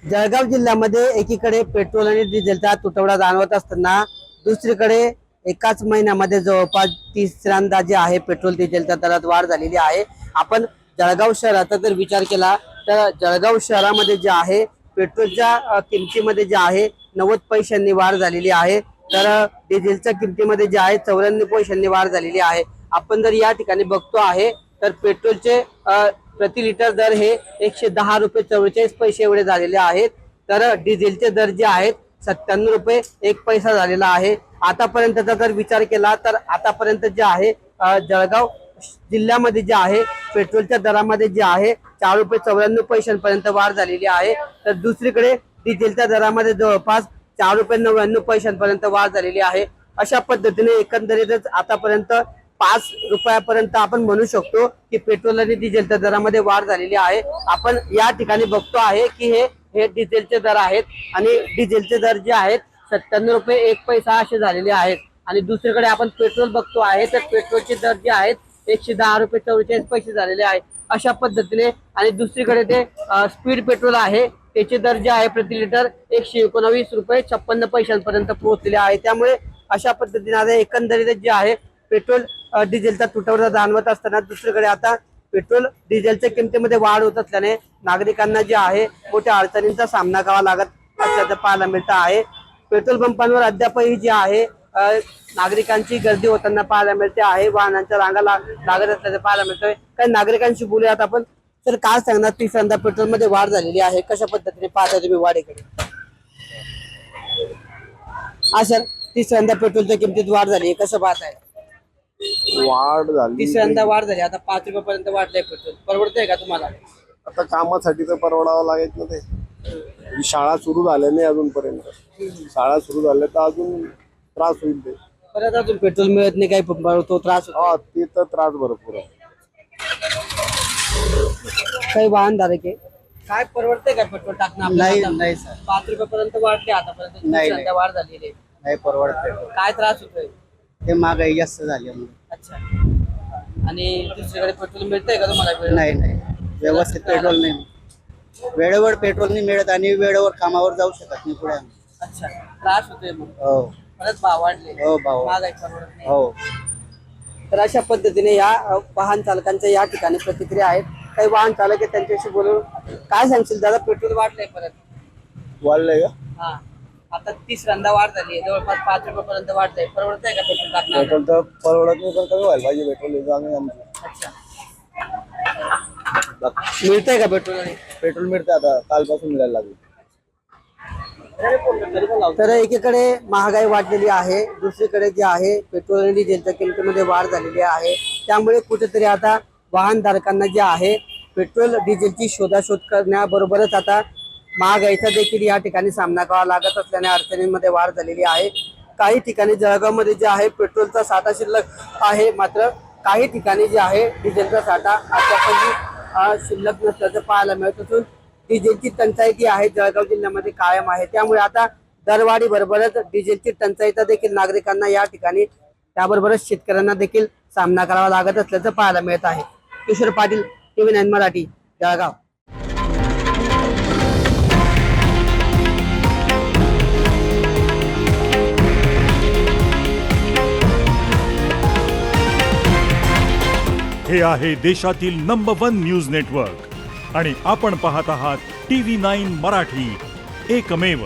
जळगाव जिल्ह्यामध्ये एकीकडे पेट्रोल आणि डिझेलचा तुटवडा जाणवत असताना दुसरीकडे एकाच महिन्यामध्ये जवळपास तिसऱ्यांदा जे आहे पेट्रोल डिझेलच्या दरात वाढ झालेली आहे। आपण जळगाव शहराचा जर विचार केला तर जळगाव शहरामध्ये जे आहे पेट्रोलच्या किमतीमध्ये जे आहे 90 पैशांनी वाढ झालेली आहे, तर डिझेलच्या किमतीमध्ये जे आहे 94 पैशांनी वाढ झालेली आहे। आपण जर या ठिकाणी बघतो आहे तर पेट्रोलचे प्रति लिटर दर हे 110 रुपये 44 पैसे एवढे झालेले आहेत, तर डिझेलचे दर जे आहेत 97 रुपये 1 पैसा झालेला आहे। आतापर्यंतचा जर विचार केला तर आतापर्यंत जे आहे जळगाव जिल्ह्यामध्ये जे आहे पेट्रोलच्या दरामध्ये जे आहे 4 रुपये 94 पैशांपर्यंत वाढ झालेली आहे, तर दुसरीकडे डिझेलच्या दरामध्ये जवळपास 4 रुपये 99 पैशांपर्यंत वाढ झालेली आहे। अशा पद्धतीने एकंदरीतच आतापर्यंत 5 रुपयापर्यंत आपण म्हणू शकतो की पेट्रोल आणि डिझेलच्या दरामध्ये वाढ झालेली आहे। आपण या ठिकाणी बघतो आहे की हे डिझेलचे दर आहेत आणि डिझेलचे दर जे आहेत 97 रुपये 1 पैसा असे झालेले आहेत, आणि दुसरीकडे आपण पेट्रोल बघतो आहे तर पेट्रोलचे दर जे आहेत 110 रुपये 44 पैसे झालेले आहे अशा पद्धतीने। आणि दुसरीकडे ते स्पीड पेट्रोल आहे त्याचे दर जे आहे प्रति लिटर 119 रुपये 56 पैशांपर्यंत पोहोचलेले आहे। त्यामुळे अशा पद्धतीने आता एकंदरीत जे आहे पेट्रोल डिझेलचा तुटवडा जाणवत असताना दुसरीकडे आता पेट्रोल डिझेलच्या किमतीमध्ये वाढ होत असल्याने नागरिकांना जे आहे मोठ्या अडचणींचा सामना करावा लागत असल्याचं पाहायला मिळत आहे। पेट्रोल पंपांवर अद्यापही जे आहे नागरिकांची गर्दी होताना पाहायला मिळते आहे, वाहनांच्या रांगा लागत असल्याचं पाहायला मिळतंय। काही नागरिकांशी बोलूयात आपण। तर काय सांगणार, तिसऱ्यांदा पेट्रोल मध्ये वाढ झालेली आहे, कशा पद्धतीने पाहता तुम्ही वाढीकडे? सर, तिसऱ्यांदा पेट्रोलच्या किमतीत वाढ झाली, कसं पाहताय? वाढ झाली, तिसऱ्यांदा वाढ झाली, आता 5 रुपयापर्यंत वाढलंय पेट्रोल, परवडतंय का तुम्हाला? आता कामासाठी तर परवडावं लागेल ना ते। शाळा सुरू झाल्या नाही अजूनपर्यंत, शाळा सुरू झाल्या तर अजून त्रास होईल ते। परत अजून पेट्रोल मिळत नाही, काही तो त्रास होतो। हा, ते तर त्रास भरपूर आहे। काही वाहनधारक आहे, काय परवडतंय का पेट्रोल टाकणं आपल्याला? नाही सर, 5 रुपयापर्यंत वाढले आतापर्यंत, तिसऱ्यांदा वाढ झालेली आहे। नाही परवडते। काय त्रास होतोय? ते महागाई जास्त झाली म्हणून। अच्छा, आणि दुसरीकडे पेट्रोल मिळतंय का तुम्हाला? नाही, व्यवस्थित पेट्रोल नाही, वेळेवर पेट्रोल नाही मिळत आणि वेळेवर कामावर जाऊ शकत नाही पुढे। अच्छा, त्रास होतोय मग? हो परत भाव वाढले, हो, भाव महागाई परवडत नाही। हो। तर अशा पद्धतीने या वाहन चालकांच्या या ठिकाणी प्रतिक्रिया आहेत। काही वाहन चालक आहेत, त्यांच्याशी बोलून काय सांगशील दादा? पेट्रोल वाढलंय परत? वाढलंय का? हा, आता तिसऱ्यांदा वाढ झाली, जवळपास 5 रुपयापर्यंत वाढलंय, परवडतंय का पेट्रोल टाकणं? पेट्रोल तर परवडत नाही, पण कमी व्हायला पाहिजे पेट्रोल आमची। अच्छा, मिळतंय का पेट्रोल? पेट्रोल मिळते आता, कालपासून मिळायला लागले। तर एकीकडे महागाई वाढलेली आहे, दुसरीकडे जे आहे पेट्रोल आणि डिझेलच्या किमतीमध्ये वाढ झालेली आहे, त्यामुळे कुठेतरी आता वाहनधारकांना जे आहे पेट्रोल डिझेलची शोधाशोध करण्याबरोबरच आता महागाईचा देखील या ठिकाणी सामना करावा लागत असल्याने अडचणींमध्ये वाढ झालेली आहे। काही ठिकाणी जळगावमध्ये जे आहे पेट्रोलचा साठा शिल्लक आहे, मात्र काही ठिकाणी जे आहे डिझेलचा साठा अद्यापही शिल्लक नसल्याचं पाहायला मिळत असून डिझेलची टंचाई जी आहे जळगाव जिल्ह्यामध्ये कायम आहे। त्यामुळे आता दरवाढी बरोबरच डिझेलची टंचाईचा देखील नागरिकांना या ठिकाणी, त्याबरोबरच शेतकऱ्यांना देखील सामना करावा लागत असल्याचं पाहायला मिळत आहे। किशोर पाटील, TV9 मराठी, जळगाव। हे आहे देशातील नंबर 1 न्यूज नेटवर्क आणि आपण पाहत आहात TV9 मराठी, एकमेव।